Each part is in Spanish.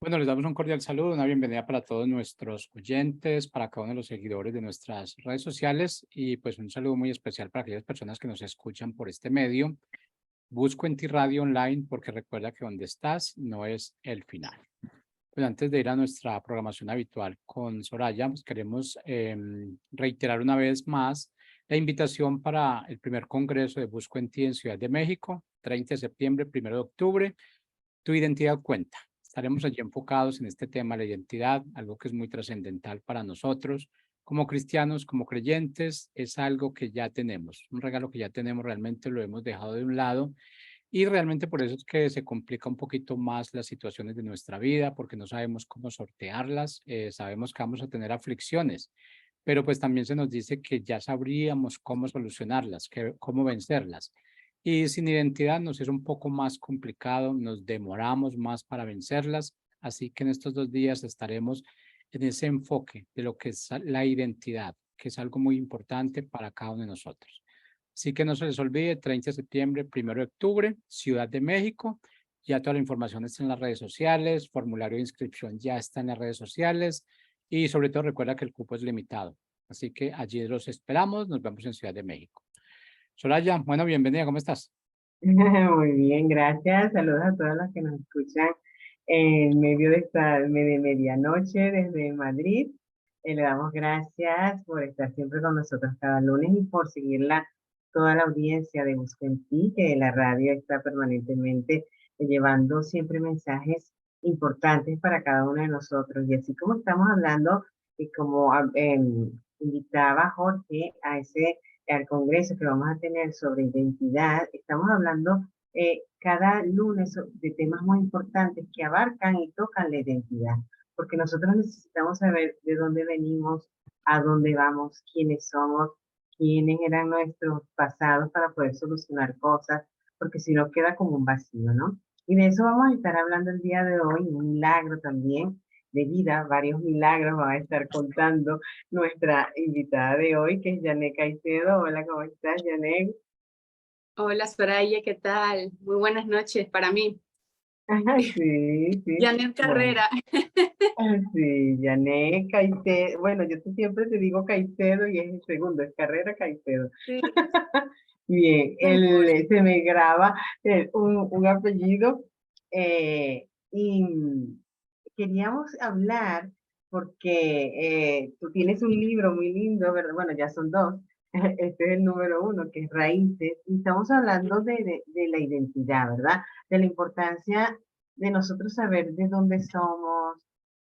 Bueno, les damos un cordial saludo, una bienvenida para todos nuestros oyentes, para cada uno de los seguidores de nuestras redes sociales y pues un saludo muy especial para aquellas personas que nos escuchan por este medio. Busco en ti radio online porque recuerda que donde estás no es el final. Pues antes de ir a nuestra programación habitual con Soraya, pues queremos reiterar una vez más la invitación para el primer congreso de Busco en ti en Ciudad de México, 30 de septiembre, 1 de octubre. Tu identidad cuenta. Estaremos allí enfocados en este tema, la identidad, algo que es muy trascendental para nosotros. Como cristianos, como creyentes, es algo que ya tenemos, un regalo que ya tenemos, realmente lo hemos dejado de un lado y realmente por eso es que se complica un poquito más las situaciones de nuestra vida, porque no sabemos cómo sortearlas, sabemos que vamos a tener aflicciones, pero pues también se nos dice que ya sabríamos cómo solucionarlas, cómo vencerlas. Y sin identidad nos es un poco más complicado, nos demoramos más para vencerlas, así que en estos 2 días estaremos en ese enfoque de lo que es la identidad, que es algo muy importante para cada uno de nosotros. Así que no se les olvide, 30 de septiembre, 1 de octubre, Ciudad de México. Ya toda la información está en las redes sociales, formulario de inscripción ya está en las redes sociales y sobre todo recuerda que el cupo es limitado. Así que allí los esperamos, nos vemos en Ciudad de México. Soraya, bueno, bienvenida, ¿cómo estás? Muy bien, gracias. Saludos a todos los que nos escuchan en medio de esta de medianoche desde Madrid. Le damos gracias por estar siempre con nosotros cada lunes y por seguirla toda la audiencia de Busca en Ti, que la radio está permanentemente llevando siempre mensajes importantes para cada uno de nosotros. Y así como estamos hablando y como invitaba Jorge a ese al congreso que vamos a tener sobre identidad, estamos hablando cada lunes de temas muy importantes que abarcan y tocan la identidad, porque nosotros necesitamos saber de dónde venimos, a dónde vamos, quiénes somos, quiénes eran nuestros pasados para poder solucionar cosas, porque si no queda como un vacío, ¿no? Y de eso vamos a estar hablando el día de hoy, un milagro también de vida, varios milagros va a estar contando nuestra invitada de hoy, que es Janet Caicedo. Hola, ¿cómo estás, Janet? Hola Soraya, ¿qué tal? Muy buenas noches para mí. Sí, sí. Janet Bueno, Carrera. sí, Janet Caicedo. Bueno, yo siempre te digo Caicedo y es el segundo, es Carrera Caicedo. Sí, Bien, mejor. se me graba un apellido y queríamos hablar porque tú tienes un libro muy lindo, ¿verdad? Bueno, ya son dos. Este es el número uno, que es Raíces, y estamos hablando de la identidad, ¿verdad? De la importancia de nosotros saber de dónde somos,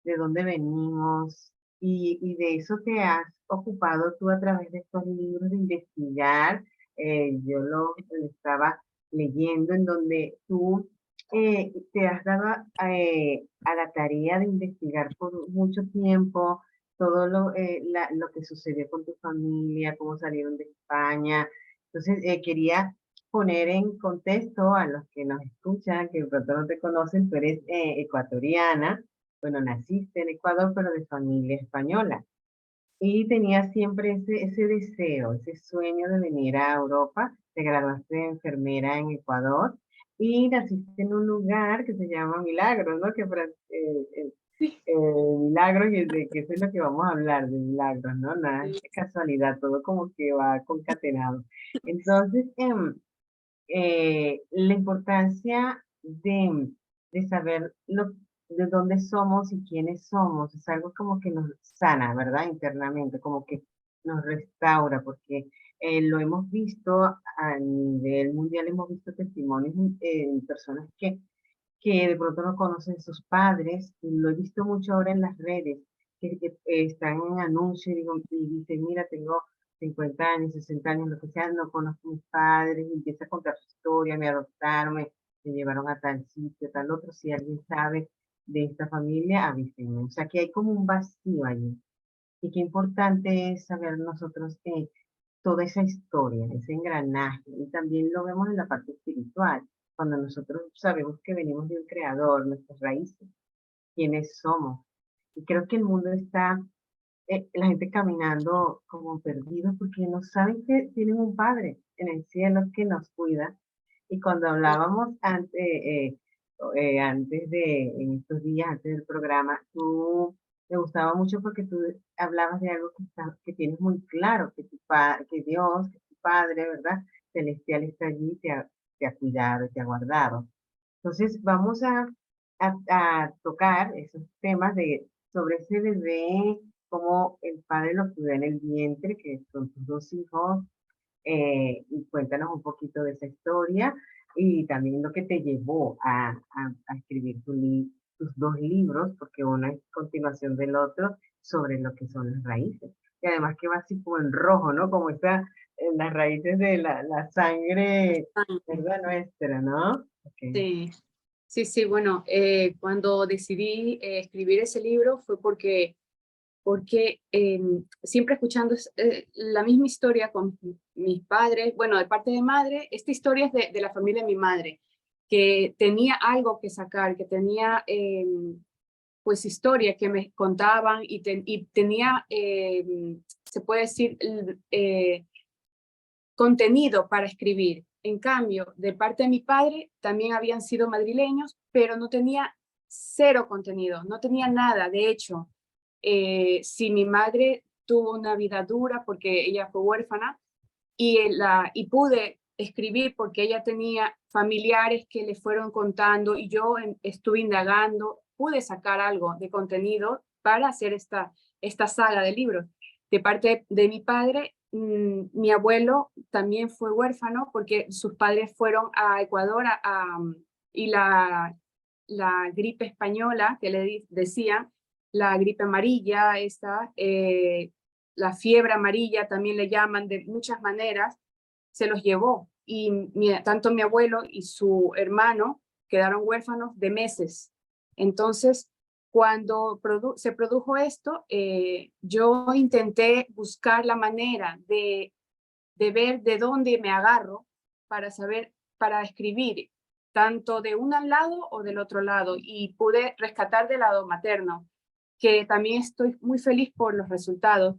de dónde venimos, y de eso te has ocupado tú a través de estos libros de investigar. Yo lo estaba leyendo en donde tú te has dado a la tarea de investigar por mucho tiempo todo lo que sucedió con tu familia, cómo salieron de España. Entonces, quería poner en contexto a los que nos escuchan, que de pronto no te conocen, tú eres ecuatoriana, bueno, naciste en Ecuador, pero de familia española. Y tenía siempre ese deseo, ese sueño de venir a Europa. Te graduaste de enfermera en Ecuador y naciste en un lugar que se llama Milagros, ¿no? Milagros, y de que eso es lo que vamos a hablar, de milagros, ¿no? Nada, Sí, es casualidad, todo como que va concatenado. Entonces, la importancia de saber de dónde somos y quiénes somos es algo como que nos sana, ¿verdad? Internamente, como que nos restaura, porque lo hemos visto a nivel mundial, hemos visto testimonios en personas que de pronto no conocen sus padres, y lo he visto mucho ahora en las redes, que están en anuncios y dicen, mira, tengo 50 años, 60 años, lo que sea, no conozco a mis padres, y empieza a contar su historia, me adoptaron, me llevaron a tal sitio, tal otro, si alguien sabe de esta familia, avísenme. O sea, que hay como un vacío allí. Y qué importante es saber nosotros toda esa historia, ese engranaje, y también lo vemos en la parte espiritual, cuando nosotros sabemos que venimos de un creador, nuestras raíces, quiénes somos. Y creo que el mundo está, la gente caminando como perdidos porque no saben que tienen un padre en el cielo que nos cuida. Y cuando hablábamos antes, antes en estos días, antes del programa, me gustaba mucho porque tú hablabas de algo que tienes muy claro, que Dios, que tu Padre, ¿verdad? Celestial está allí, te ha cuidado, te ha guardado. Entonces, vamos a tocar esos temas sobre ese bebé, cómo el padre lo cuidó en el vientre, que son tus dos hijos, y cuéntanos un poquito de esa historia y también lo que te llevó a escribir tus dos libros, porque uno es continuación del otro sobre lo que son las raíces. Y además que va así como en rojo, ¿no? Como está en las raíces de la sangre, ¿verdad? Nuestra, ¿no? Okay. Sí, sí, sí, bueno, cuando decidí escribir ese libro fue porque siempre escuchando la misma historia con mis padres, bueno, de parte de madre, esta historia es de la familia de mi madre, que tenía algo que sacar, que tenía pues historia que me contaban y tenía, se puede decir, contenido para escribir. En cambio, de parte de mi padre, también habían sido madrileños, pero no tenía cero contenido, no tenía nada. De hecho, si mi madre tuvo una vida dura porque ella fue huérfana y pude escribir porque ella tenía familiares que le fueron contando y yo estuve indagando, pude sacar algo de contenido para hacer esta saga de libros. De parte de mi padre, mi abuelo también fue huérfano porque sus padres fueron a Ecuador y la gripe española, que le decían, la gripe amarilla, la fiebre amarilla también le llaman de muchas maneras, se los llevó. Y tanto mi abuelo y su hermano quedaron huérfanos de meses. Entonces, cuando se produjo esto, yo intenté buscar la manera de ver de dónde me agarro para saber, para escribir, tanto de un lado o del otro lado, y pude rescatar del lado materno, que también estoy muy feliz por los resultados.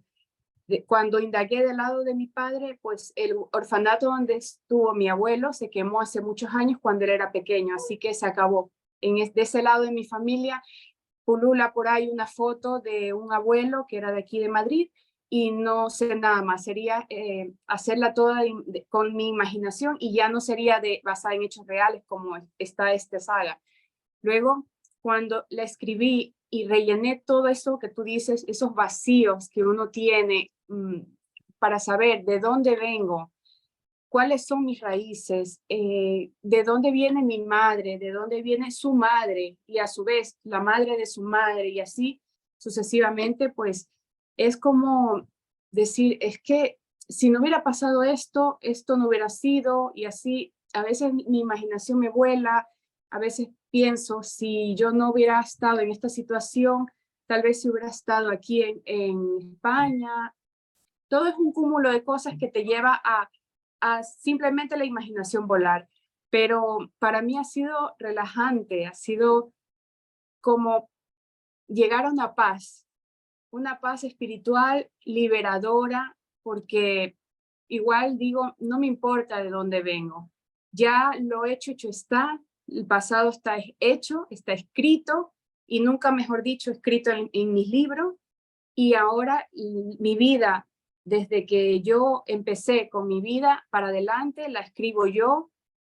Cuando indagué del lado de mi padre, pues el orfanato donde estuvo mi abuelo se quemó hace muchos años cuando él era pequeño, así que se acabó. De ese lado de mi familia pulula por ahí una foto de un abuelo que era de aquí de Madrid y no sé nada más, sería hacerla toda con mi imaginación y ya no sería basada en hechos reales como está esta saga. Luego, cuando la escribí y rellené todo eso que tú dices, esos vacíos que uno tiene para saber de dónde vengo, cuáles son mis raíces, de dónde viene mi madre, de dónde viene su madre y a su vez la madre de su madre y así sucesivamente, pues es como decir, es que si no hubiera pasado esto, esto no hubiera sido y así a veces mi imaginación me vuela, a veces pienso si yo no hubiera estado en esta situación, tal vez si hubiera estado aquí en España. Todo es un cúmulo de cosas que te lleva a simplemente la imaginación volar. Pero para mí ha sido relajante, ha sido como llegar a una paz espiritual liberadora, porque igual digo, no me importa de dónde vengo. Ya lo hecho está, el pasado está hecho, está escrito, y nunca mejor dicho, escrito en mis libros, y ahora mi vida, desde que yo empecé con mi vida para adelante, la escribo yo,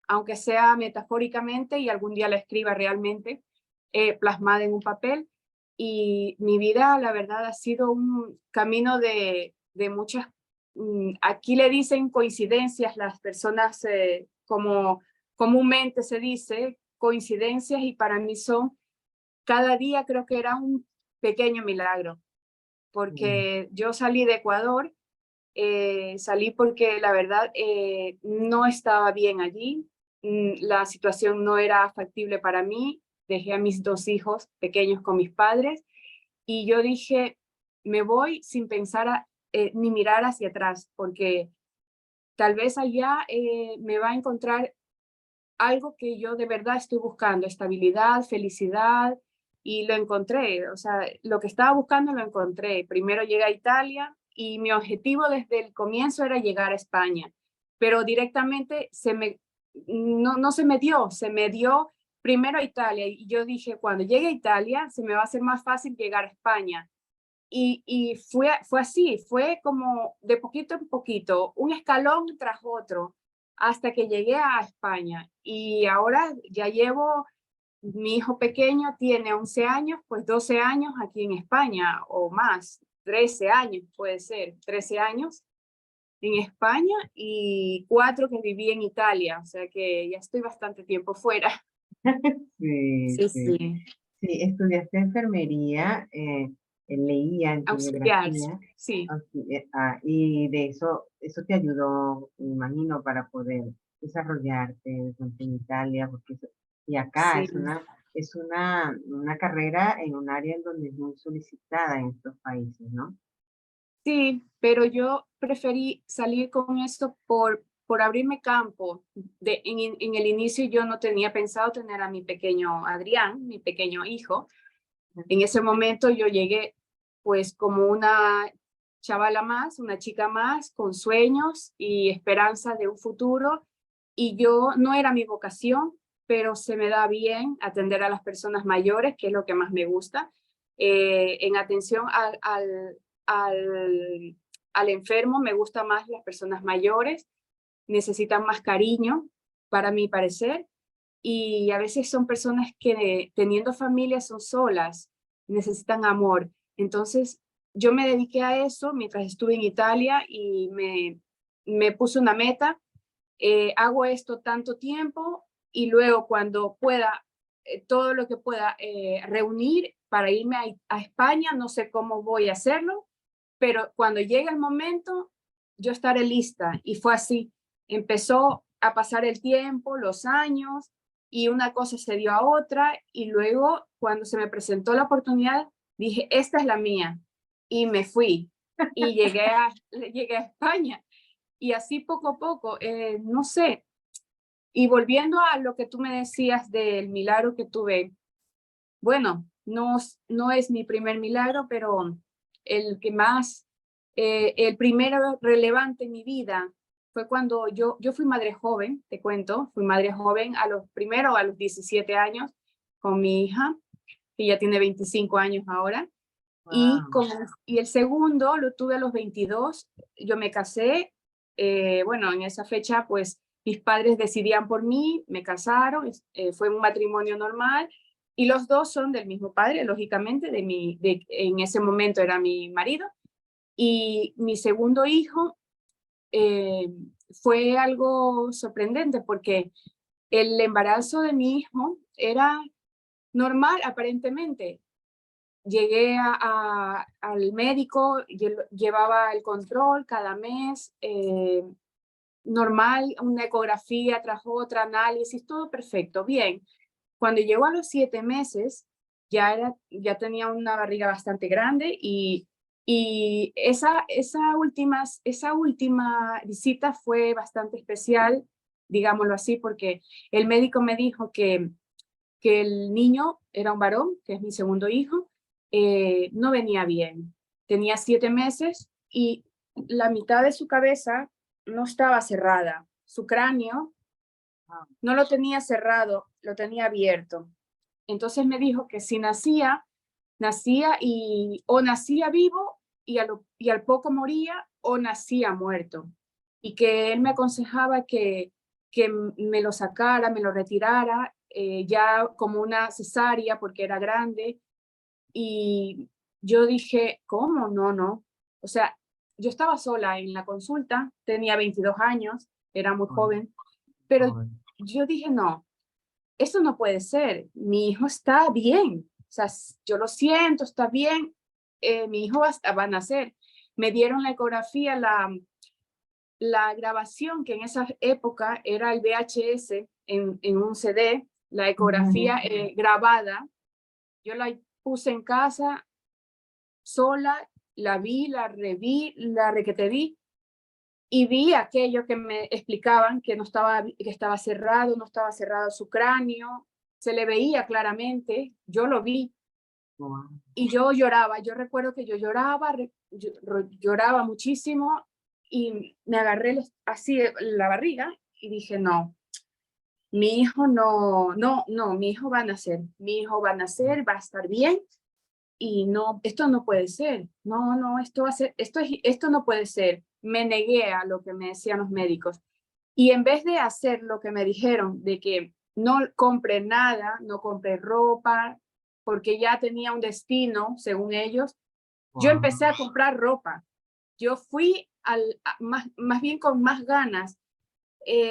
aunque sea metafóricamente y algún día la escriba realmente, plasmada en un papel. Y mi vida, la verdad, ha sido un camino de muchas, aquí le dicen coincidencias, las personas como comúnmente se dice, coincidencias, y para mí son, cada día creo que era un pequeño milagro porque yo salí de Ecuador, salí porque la verdad no estaba bien allí, la situación no era factible para mí, dejé a mis dos hijos pequeños con mis padres y yo dije, me voy sin pensar ni mirar hacia atrás, porque tal vez allá me va a encontrar algo que yo de verdad estoy buscando, estabilidad, felicidad, y lo encontré. O sea, lo que estaba buscando lo encontré. Primero llegué a Italia y mi objetivo desde el comienzo era llegar a España, pero directamente no se me dio primero a Italia, y yo dije, cuando llegue a Italia, se me va a hacer más fácil llegar a España. Y fue así, fue como de poquito en poquito, un escalón tras otro, hasta que llegué a España. Y ahora ya llevo, mi hijo pequeño tiene 11 años, pues 12 años aquí en España, o más, 13 años puede ser, 13 años en España y 4 que viví en Italia, o sea que ya estoy bastante tiempo fuera. Sí, Sí, sí. sí, Sí, estudiaste enfermería, leía en tu auxiliar, biografía, sí, y de eso te ayudó, me imagino, para poder desarrollarte tanto en Italia, porque y acá sí. es una carrera en un área en donde es muy solicitada en estos países, ¿no? Sí, pero yo preferí salir con esto por abrirme campo. En el inicio yo no tenía pensado tener a mi pequeño Adrián, mi pequeño hijo. En ese momento yo llegué pues como una chavala más, una chica más, con sueños y esperanza de un futuro. Y yo no era mi vocación, pero se me da bien atender a las personas mayores, que es lo que más me gusta. En atención al, al enfermo, me gusta más las personas mayores, necesitan más cariño, para mi parecer, y a veces son personas que teniendo familia son solas, necesitan amor. Entonces, yo me dediqué a eso mientras estuve en Italia y me puse una meta, hago esto tanto tiempo y luego cuando pueda, todo lo que pueda reunir para irme a España, no sé cómo voy a hacerlo, pero cuando llegue el momento, yo estaré lista. Y fue así. Empezó a pasar el tiempo, los años, y una cosa se dio a otra, y luego cuando se me presentó la oportunidad, dije, esta es la mía, y me fui, y llegué a España, y así poco a poco, no sé, y volviendo a lo que tú me decías del milagro que tuve, bueno, no es mi primer milagro, pero el que más, el primero relevante en mi vida fue cuando yo fui madre joven, te cuento, fui madre joven primero a los 17 años con mi hija, que ya tiene 25 años ahora, y, Wow. y el segundo lo tuve a los 22, yo me casé, bueno, en esa fecha pues mis padres decidían por mí, me casaron, fue un matrimonio normal, y los dos son del mismo padre, lógicamente, en ese momento era mi marido, y mi segundo hijo eh, fue algo sorprendente porque el embarazo de mi hijo era normal aparentemente. Llegué al médico, llevaba el control cada mes, normal, una ecografía tras otra, análisis, todo perfecto, bien. Cuando llegó a los 7 meses, ya tenía una barriga bastante grande y esa última visita fue bastante especial, digámoslo así, porque el médico me dijo que el niño era un varón, que es mi segundo hijo, no venía bien. Tenía 7 meses y la mitad de su cabeza no estaba cerrada. Su cráneo no lo tenía cerrado, lo tenía abierto. Entonces me dijo que si nacía o nacía vivo y al poco moría o nacía muerto. Y que él me aconsejaba que me lo sacara, me lo retirara, ya como una cesárea porque era grande. Y yo dije, ¿cómo? No, no. O sea, yo estaba sola en la consulta, tenía 22 años, era muy joven, pero yo dije, no, esto no puede ser, mi hijo está bien, o sea, yo lo siento, está bien, mi hijo va a nacer. Me dieron la ecografía, la grabación, que en esa época era el VHS en un CD, la ecografía grabada, yo la puse en casa sola, la vi, la reví, la requete vi, y vi aquello que me explicaban que estaba cerrado, no estaba cerrado su cráneo, se le veía claramente, yo lo vi Wow. y yo lloraba, yo recuerdo que yo lloraba muchísimo y me agarré así la barriga y dije, no, mi hijo mi hijo va a nacer, va a estar bien y no, esto no puede ser, no, esto va a ser, esto no puede ser. Me negué a lo que me decían los médicos y en vez de hacer lo que me dijeron de que no compre nada, no compre ropa, porque ya tenía un destino, según ellos, yo empecé a comprar ropa. Yo fui más bien con más ganas.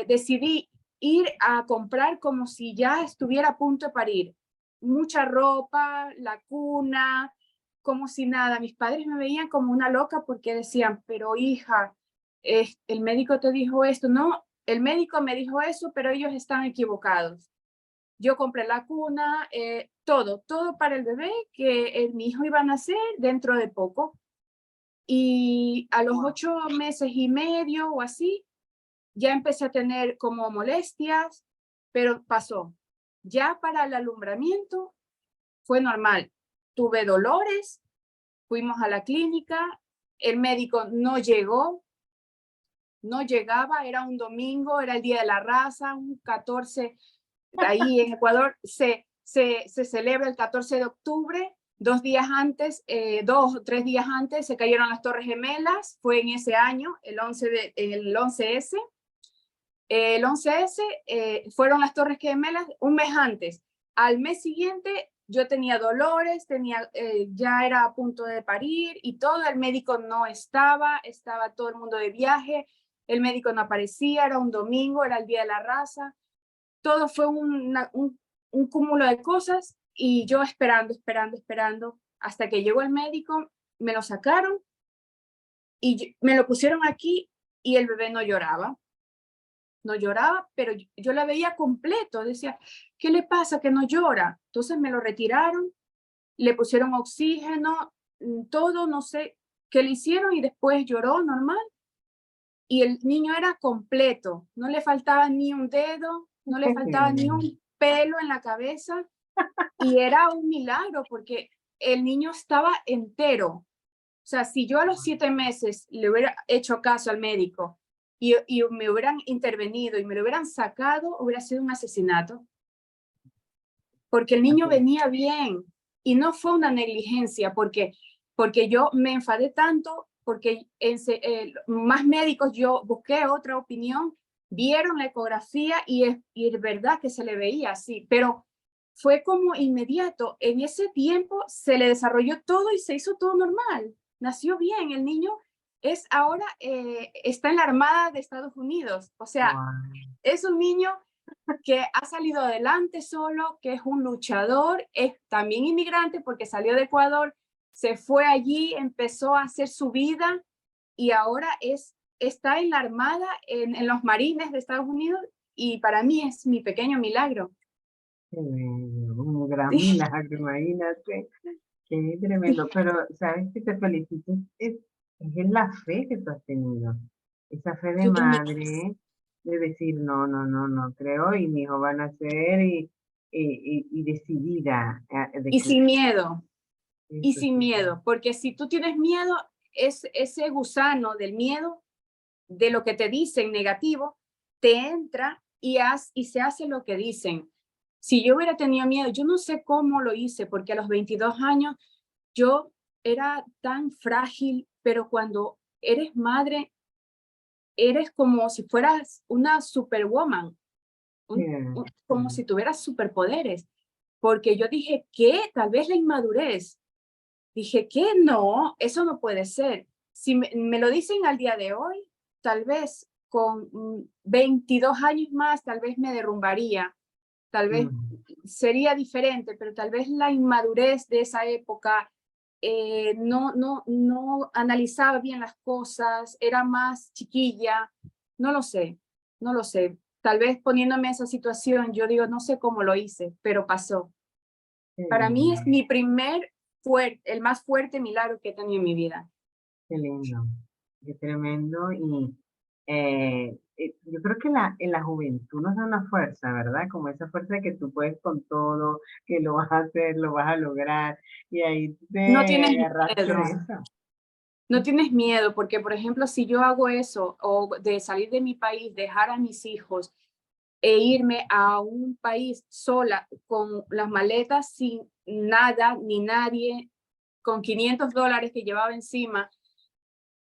Decidí ir a comprar como si ya estuviera a punto de parir. Mucha ropa, la cuna, como si nada. Mis padres me veían como una loca porque decían, pero hija, el médico te dijo esto. No, el médico me dijo eso, pero ellos están equivocados. Yo compré la cuna, todo para el bebé, que mi hijo iba a nacer dentro de poco. Y a los 8 meses y medio o así, ya empecé a tener como molestias, pero pasó. Ya para el alumbramiento fue normal. Tuve dolores, fuimos a la clínica, el médico no llegó, no llegaba, era un domingo, era el Día de la Raza, un 14, ahí en Ecuador se celebra el 14 de octubre, 2 días antes, 2 o 3 días antes se cayeron las Torres Gemelas, fue en ese año, el 11S. El 11S fueron las Torres Gemelas un mes antes. Al mes siguiente yo tenía dolores, ya era a punto de parir y todo, el médico no estaba todo el mundo de viaje, el médico no aparecía, era un domingo, era el Día de la Raza. Todo fue un cúmulo de cosas y yo esperando, hasta que llegó el médico, me lo sacaron y me lo pusieron aquí y el bebé no lloraba. No lloraba, pero yo la veía completo. Decía, ¿qué le pasa que no llora? Entonces me lo retiraron, le pusieron oxígeno, todo, no sé qué le hicieron y después lloró normal. Y el niño era completo, no le faltaba ni un dedo, no le faltaba ni un pelo en la cabeza. Y era un milagro porque el niño estaba entero. O sea, si yo a los 7 meses le hubiera hecho caso al médico y me hubieran intervenido y me lo hubieran sacado, hubiera sido un asesinato. Porque el niño venía bien y no fue una negligencia, porque yo me enfadé tanto, porque más médicos, yo busqué otra opinión, vieron la ecografía y es verdad que se le veía así, pero fue como inmediato. En ese tiempo se le desarrolló todo y se hizo todo normal. Nació bien, el niño ahora está en la Armada de Estados Unidos. O sea, es un niño que ha salido adelante solo, que es un luchador, es también inmigrante porque salió de Ecuador, se fue allí, empezó a hacer su vida y ahora está en la Armada, en los Marines de Estados Unidos, y para mí es mi pequeño milagro. Un gran milagro, imagínate. Qué tremendo, pero sabes que te felicito, es la fe que tú has tenido, esa fe de madre, de decir, no creo, y mi hijo va a nacer, y decidida. Y sin miedo, y Eso sin sí. miedo, porque si tú tienes miedo, es ese gusano del miedo, de lo que te dicen negativo, te entra y se hace lo que dicen. Si yo hubiera tenido miedo, yo no sé cómo lo hice, porque a los 22 años yo era tan frágil, pero cuando eres madre, eres como si fueras una superwoman, como si tuvieras superpoderes, porque yo dije, ¿qué? Tal vez la inmadurez. Dije, ¿qué? No, eso no puede ser. Si me lo dicen al día de hoy, tal vez con 22 años más, tal vez me derrumbaría, tal vez sería diferente, pero tal vez la inmadurez de esa época no analizaba bien las cosas, era más chiquilla, no lo sé. Tal vez poniéndome en esa situación, yo digo, no sé cómo lo hice, pero pasó. Para mí es mi el más fuerte milagro que he tenido en mi vida. Qué lindo, qué tremendo. Y yo creo que en la juventud nos da una fuerza, ¿verdad? Como esa fuerza de que tú puedes con todo, que lo vas a hacer, lo vas a lograr. Y ahí No te tienes agarraste miedo. de eso. No tienes miedo, porque, por ejemplo, si yo hago eso, o de salir de mi país, dejar a mis hijos, e irme a un país sola con las maletas sin nada ni nadie, con $500 que llevaba encima.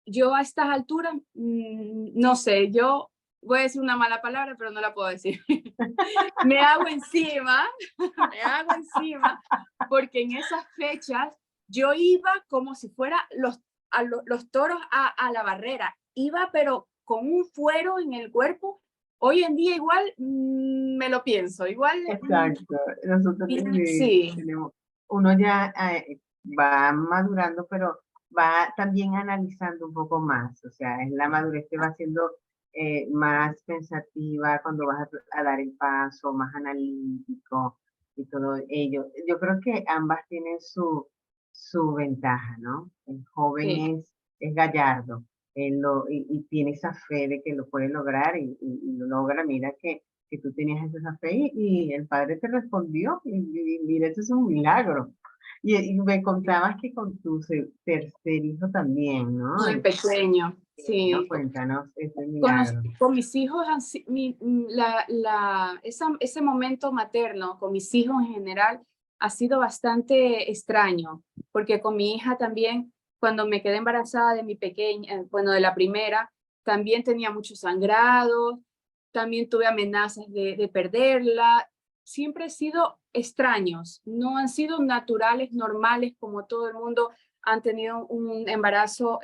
Yo a estas alturas, no sé, yo voy a decir una mala palabra, pero no la puedo decir. Me hago encima, porque en esas fechas yo iba como si fuera los toros a la barrera. Iba pero con un fuero en el cuerpo. Hoy en día igual me lo pienso, igual. Exacto. Nosotros Sí, tenemos, uno ya va madurando, pero va también analizando un poco más. O sea, en la madurez te va haciendo más pensativa cuando vas a dar el paso, más analítico y todo ello. Yo creo que ambas tienen su ventaja, ¿no? El joven sí. es gallardo, y tiene esa fe de que lo puede lograr y lo logra. Mira que tú tenías esa fe y el padre te respondió y mira, eso es un milagro. Y me contabas que con tu tercer hijo también, ¿no? Con el pequeño, No, sí. cuéntanos ese milagro. Con mis hijos, ese momento materno con mis hijos en general ha sido bastante extraño, porque con mi hija también, cuando me quedé embarazada de mi pequeña, bueno, de la primera, también tenía muchos sangrados, también tuve amenazas de perderla. Siempre han sido extraños, no han sido naturales, normales, como todo el mundo han tenido un embarazo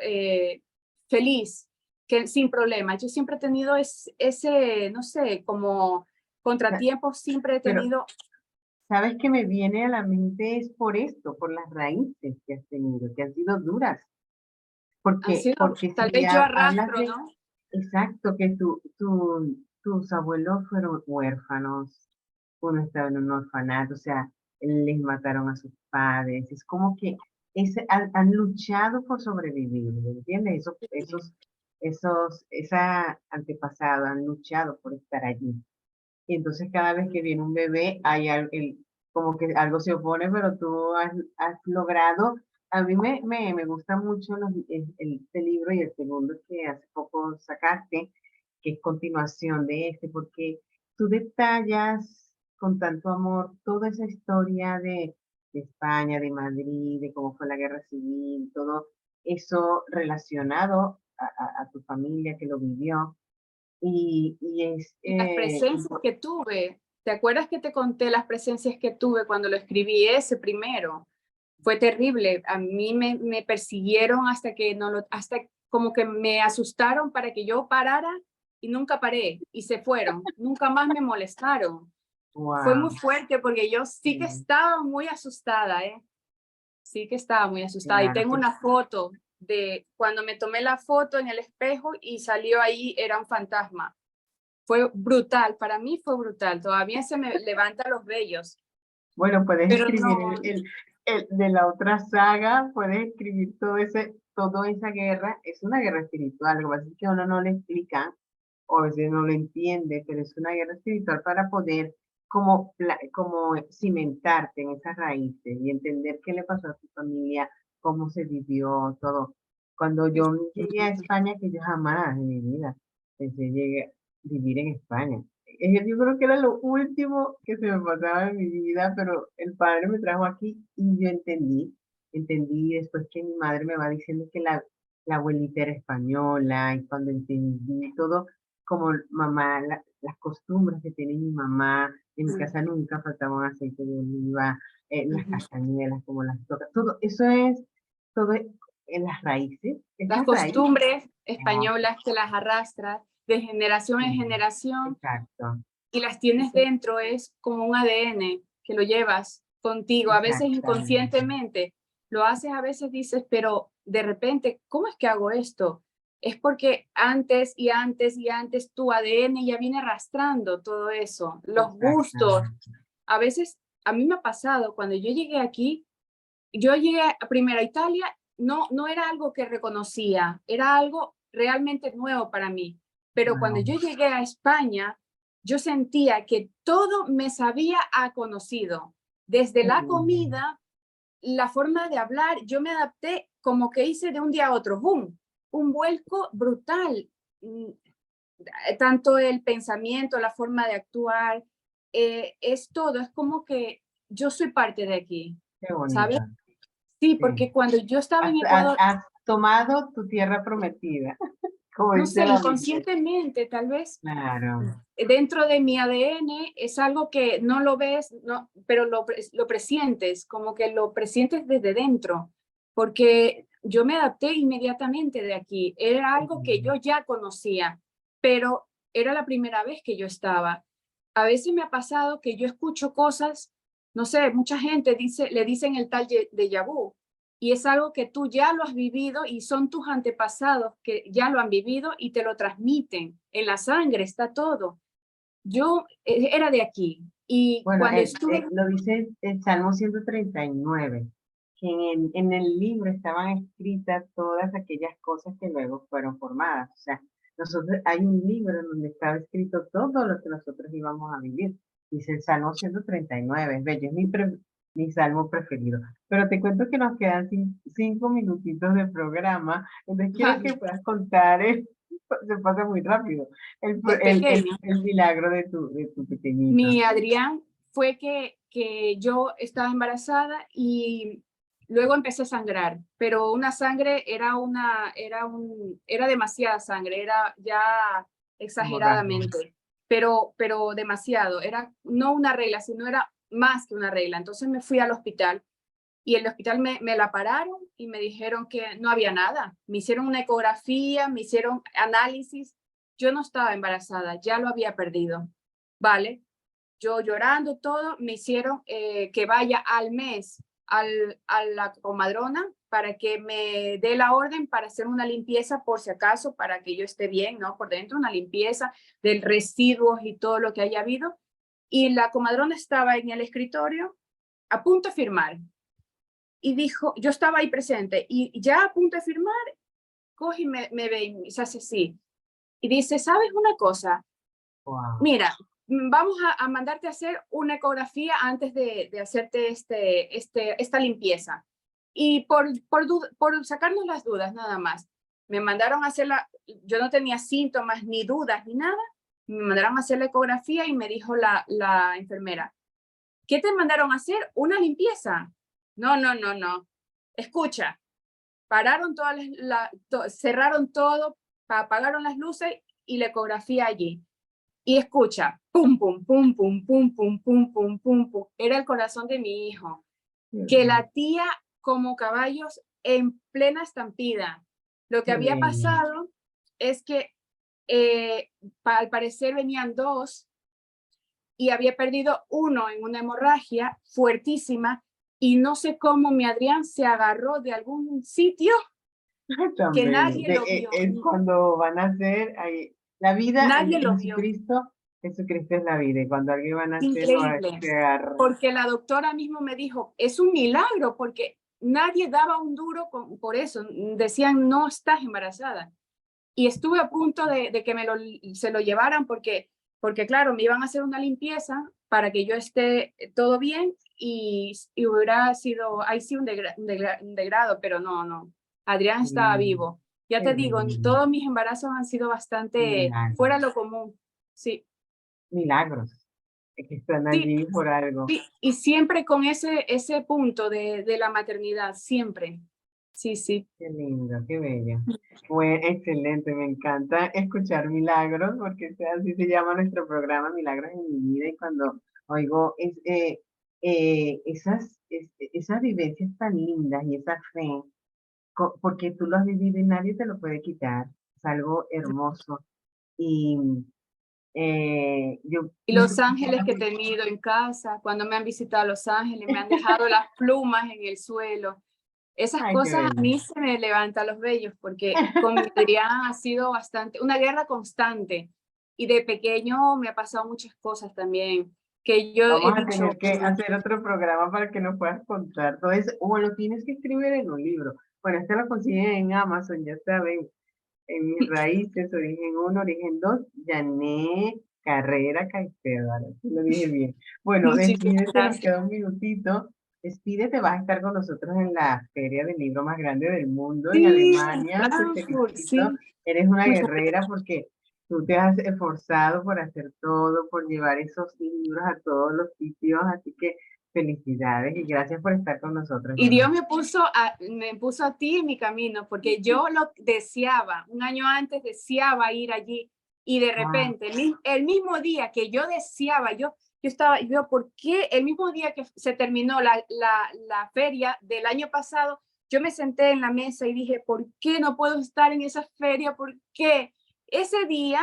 feliz, que sin problemas. Yo siempre he tenido ese, no sé, como contratiempos, siempre he Pero, tenido. ¿sabes que me viene a la mente? Es por esto, por las raíces que has tenido, que han sido duras. Han sido, Porque tal si vez yo hablas arrastro, de, ¿no? exacto, que tus abuelos fueron huérfanos, uno estaba en un orfanato, o sea, les mataron a sus padres, es como que han luchado por sobrevivir, ¿me entiendes? Esa antepasada han luchado por estar allí. Y entonces cada vez que viene un bebé, como que algo se opone, pero tú has logrado. A mí me gusta mucho este libro y el segundo que hace poco sacaste, que es continuación de este, porque tú detallas con tanto amor toda esa historia de España, de Madrid, de cómo fue la guerra civil, todo eso relacionado a tu familia que lo vivió. Y es Y las presencias que tuve, ¿te acuerdas que te conté las presencias que tuve cuando lo escribí ese primero? Fue terrible. A mí me persiguieron hasta que hasta como que me asustaron para que yo parara y nunca paré y se fueron. Nunca más me molestaron. Fue muy wow, fuerte porque yo sí que sí, estaba muy asustada, ¿eh? Sí que estaba muy asustada. Y claro, tengo una foto de cuando me tomé la foto en el espejo y salió ahí, era un fantasma. Fue brutal, para mí fue brutal. Todavía se me levantan los vellos, bueno, puedes pero escribir no. de la otra saga, puedes escribir toda esa guerra. Es una guerra espiritual, lo que pasa es que uno no le explica, o a veces no lo entiende, pero es una guerra espiritual para poder como cimentarte en esas raíces y entender qué le pasó a tu familia, cómo se vivió todo. Cuando yo llegué a España, que yo jamás en mi vida pensé llegué a vivir en España. Yo creo que era lo último que se me pasaba en mi vida, pero el padre me trajo aquí y yo entendí después que mi madre me va diciendo que la abuelita era española y cuando entendí todo, como mamá, las costumbres que tiene mi mamá, en mi casa nunca faltaba aceite de oliva, las castañuelas, como las toca, todo eso todo en las raíces, Las esas raíces. costumbres Ah, españolas que las arrastras de generación sí, en generación exacto, y las tienes eso, dentro, es como un ADN que lo llevas contigo, a veces exactamente. inconscientemente. Lo haces, a veces dices, pero de repente, ¿cómo es que hago esto? Es porque antes y antes y antes tu ADN ya viene arrastrando todo eso, los gustos. Exactamente. A veces, a mí me ha pasado, cuando yo llegué aquí, yo llegué primero a Italia, no era algo que reconocía, era algo realmente nuevo para mí. Pero cuando Wow. yo llegué a España, yo sentía que todo me sabía a conocido. Desde la Mm, comida, la forma de hablar, yo me adapté como que hice de un día a otro, ¡boom! Un vuelco brutal. tanto el pensamiento, la forma de actuar, es todo, es como que yo soy parte de aquí, Qué ¿sabes? bonito. Sí, Sí. porque cuando yo estaba en Has Ecuador, has tomado tu tierra prometida, como no dice sé, la Biblia. inconscientemente, tal vez Claro. dentro de mi ADN es algo que no lo ves, no, pero lo presientes, como que lo presientes desde dentro, porque yo me adapté inmediatamente de aquí. Era algo que yo ya conocía, pero era la primera vez que yo estaba. A veces me ha pasado que yo escucho cosas, no sé, mucha gente dice, le dicen el tal déjà vu, y es algo que tú ya lo has vivido y son tus antepasados que ya lo han vivido y te lo transmiten. En la sangre está todo. Yo era de aquí y Bueno, cuando estuve, lo dice el Salmo 139, que en el libro estaban escritas todas aquellas cosas que luego fueron formadas. O sea, nosotros, hay un libro en donde estaba escrito todo lo que nosotros íbamos a vivir. Dice el Salmo 139, es bello, es mi salmo preferido. Pero te cuento que nos quedan 5 minutitos de programa, entonces quiero que puedas contar, se pasa muy rápido, de pequeño, el milagro de tu pequeñito. mi Adrián fue que yo estaba embarazada y luego empecé a sangrar, pero una sangre era demasiada sangre, era ya Hemorragia. exageradamente, pero demasiado, era no una regla, sino era más que una regla. Entonces me fui al hospital y en el hospital me la pararon y me dijeron que no había nada. Me hicieron una ecografía, me hicieron análisis. Yo no estaba embarazada, ya lo había perdido. ¿Vale? Yo llorando todo, me hicieron que vaya al mes a la comadrona para que me dé la orden para hacer una limpieza por si acaso, para que yo esté bien, ¿no? Por dentro, una limpieza del residuos y todo lo que haya habido. Y la comadrona estaba en el escritorio a punto de firmar y dijo, yo estaba ahí presente y ya a punto de firmar, coge y me ve y se hace así. Y dice, ¿sabes una cosa? Wow. Mira, vamos a mandarte a hacer una ecografía antes de hacerte esta limpieza. Y por sacarnos las dudas nada más, me mandaron a hacerla, yo no tenía síntomas ni dudas ni nada, me mandaron a hacer la ecografía y me dijo la enfermera, ¿qué te mandaron a hacer? Una limpieza. No, no, no, no. Escucha, pararon cerraron todo, apagaron las luces y la ecografía allí. Y escucha, pum, pum, pum, pum, pum, pum, pum, pum, pum, pum. Era el corazón de mi hijo, que latía como caballos en plena estampida. Lo que Qué había bello. pasado es que al parecer venían dos y había perdido uno en una hemorragia fuertísima y no sé cómo mi Adrián se agarró de algún sitio Tan que bello. nadie lo vio. Es cuando van a nacer, la vida Nadie en lo vio. Jesucristo, Jesucristo es la vida. Y cuando alguien va a nacer, Increíble. se agarra. Porque la doctora mismo me dijo, es un milagro porque nadie daba un duro por eso. Decían, no estás embarazada. Y estuve a punto de que se lo llevaran porque, claro, me iban a hacer una limpieza para que yo esté todo bien y hubiera sido, ahí sí un degrado, pero no, no. Adrián estaba Mm, vivo. Ya qué te digo, bello. todos mis embarazos han sido bastante fuera Milagros. de lo común. Sí, Milagros. Es que están sí, allí por algo. sí. Y siempre con ese punto de la maternidad, siempre. Sí, sí. Qué lindo, qué bello. Bueno, excelente, me encanta escuchar milagros, porque así se llama nuestro programa, Milagros en mi vida, y cuando oigo esas vivencias tan lindas y esa fe, porque tú lo has vivido y nadie te lo puede quitar, es algo hermoso. Y yo Y pienso Los que Ángeles que he tenido en casa, cuando me han visitado Los Ángeles, me han dejado las plumas en el suelo. Esas ay, qué cosas a bello. mí se me levantan los vellos porque con mi Adrián ha sido una guerra constante. Y de pequeño me ha pasado muchas cosas también, que yo he Vamos a dicho, tener que hacer otro programa para que nos puedas contar todo eso, o lo tienes que escribir en un libro. Bueno, este lo consiguen en Amazon, ya saben, en Mis Raíces, Origen 1, Origen 2, Yané Carrera Caicedo, ahora sí lo dije bien. Bueno, muchísimas despídete, nos gracias. queda un minutito. Despídete, vas a estar con nosotros en la feria del libro más grande del mundo, en Sí, en Alemania. Te Frankfurt, felicito, sí. eres una Muchas guerrera porque Tú te has esforzado por hacer todo, por llevar esos libros a todos los sitios, así que felicidades y gracias por estar con nosotros, Y Dios Janet. me puso a ti en mi camino, porque yo lo deseaba, un año antes deseaba ir allí, y de Wow. repente, el mismo día que yo deseaba, ¿por qué el mismo día que se terminó la feria del año pasado, yo me senté en la mesa y dije, ¿por qué no puedo estar en esa feria? ¿Por qué? Ese día,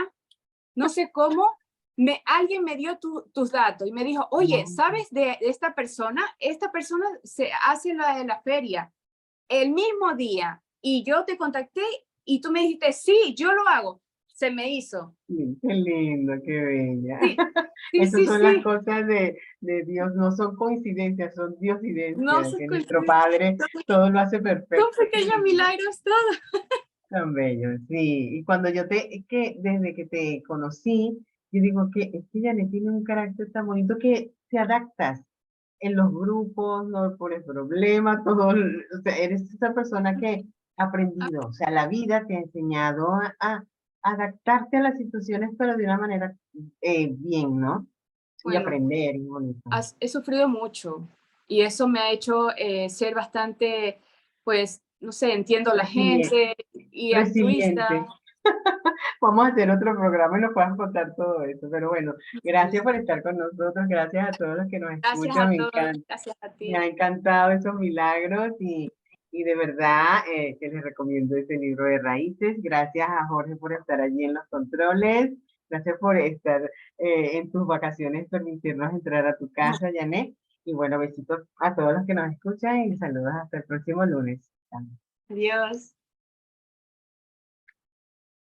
no sé cómo, alguien me dio tus datos y me dijo, oye, ¿sabes de esta persona? Esta persona se hace la feria el mismo día, y yo te contacté y tú me dijiste, sí, yo lo hago. Se me hizo. Sí, qué lindo, qué bella. Sí, sí, Esas sí, son las sí. cosas de Dios, no son coincidencias, son No diosidencias, sé, que nuestro Padre todo lo hace son perfecto. Qué pequeños lindo. milagros todo. Tan bello, sí. Y cuando es que desde que te conocí, yo digo que es que Janet tiene un carácter tan bonito que te adaptas en los grupos, no pones problemas, o sea, eres esa persona que ha aprendido, o sea, la vida te ha enseñado a adaptarte a las situaciones, pero de una manera bien, ¿no? Y Bueno, aprender, y bonito. he sufrido mucho y eso me ha hecho ser bastante, pues, no sé, entiendo a la Resiliente. gente y altruista. Resiliente. Vamos a hacer otro programa y nos puedan contar todo eso. Pero bueno, gracias por estar con nosotros, gracias a todos los que nos Gracias escuchan, a me todos, encanta, gracias a me ti. ha encantado esos milagros y de verdad que les recomiendo este libro de Raíces. Gracias a Jorge por estar allí en los controles, gracias por estar en tus vacaciones, permitirnos entrar a tu casa, Janet. Y bueno, besitos a todos los que nos escuchan y saludos hasta el próximo lunes. Chao. Adiós.